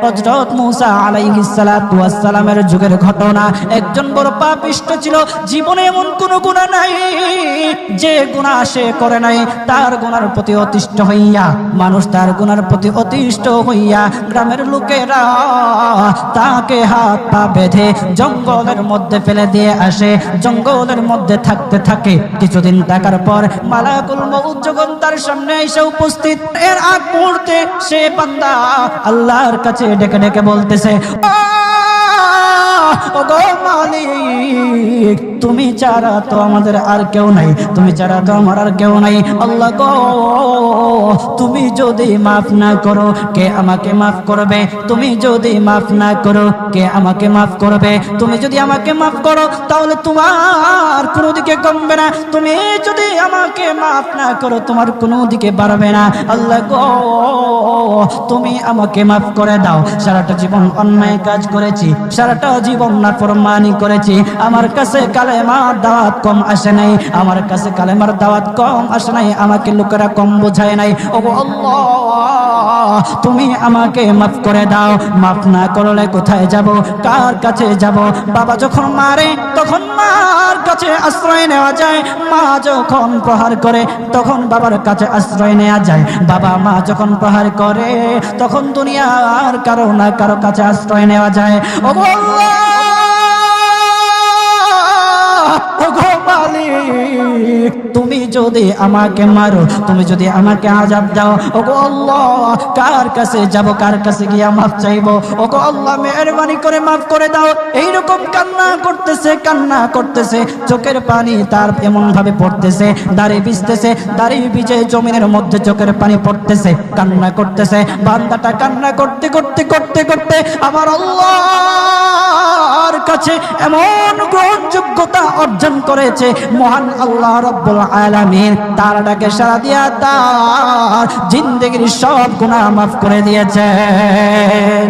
হযরত মূসা আলাইহিস সালাতু ওয়াস সালামের যুগের ঘটনা। একজন বড় পাপিষ্ঠ ছিল, জীবনে এমন কোন গুনাহ নাই যে গুনাহ সে করে নাই। তার গুনার প্রতি অতিষ্ঠ হইয়া, মানুষ তার গুনার প্রতি অতিষ্ঠ হইয়া, গ্রামের লোকেরা তাকে হাত পা বেঁধে জঙ্গলের মধ্যে ফেলে দিয়ে আসে। জঙ্গলের মধ্যে থাকতে থাকে। কিছুদিন থাকার পর মালাকুল মউত যখন তার সামনে এসে উপস্থিত, এর আগ মুহূর্তে সে বান্দা আল্লাহর কাছে ডেকে ডেকে বলতেছে, ওগো মালিক, তুমি ছাড়া তো আমাদের আর কেউ নাই, তুমি ছাড়া তো আমার আর কেউ নাই। আল্লাহ গো, তুমি যদি মাফ না করো কে আমাকে মাফ করবে? তুমি যদি মাফ না করো কে আমাকে মাফ করবে? তুমি যদি আমাকে মাফ করো তাহলে তোমার কোনো দিকে কমবে না, তুমি যদি আমাকে মাফ না করো তোমার কোনো দিকে বাড়বে না। আল্লাহ গো, তুমি আমাকে মাফ করে দাও। সারাটা জীবন অন্যায় কাজ করেছি, সারাটা জীবন নাফরমানি করেছি, আমার কাছে কালেমার দাওয়াত কম আসে নাই, আমার কাছে কালেমার দাওয়াত কম আসে নাই, আমাকে লোকেরা কম বোঝায় নাই। ওগো আল্লাহ, তুমি আমাকে মাফ করে দাও। মাফ না করলে কোথায় যাব, কার কাছে যাব? বাবা যখন মারে তখন মার কাছে আশ্রয় নেওয়া যায়, মা যখন প্রহার করে তখন বাবার কাছে আশ্রয় নেওয়া যায়, বাবা মা যখন প্রহার করে তখন দুনিয়ার কারো না কারো কাছে আশ্রয় নেওয়া যায়। ওগো আল্লাহ, ওগো মালিক, তুমি যদি আমাকে মারো, তুমি যদি আমাকে আযাব দাও, ওগো আল্লাহ, কার কাছে যাব, কার কাছে গিয়া মাফ চাইবো? ওগো আল্লাহ, মেহেরবানি করে মাফ করে দাও। এইরকম কান্না করতেছে, কান্না করতেছে, চোখের পানি তার এমন ভাবে পড়তেছে, দাড়ি ভিজতেছে, দাড়ি ভিজে জমিনের মধ্যে চোখের পানি পড়তেছে, কান্না করতেছে। বান্দাটা কান্না করতে করতে করতে করতে আমার আল্লাহর কাছে এমন গ্রহণযোগ্যতা অর্জন করেছে, মহান আল্লাহ রাব্বুল আলামিন তার ডাকে সাড়া দিয়া তার জিন্দেগীর সব গুনাহ মাফ করে দিয়েছেন।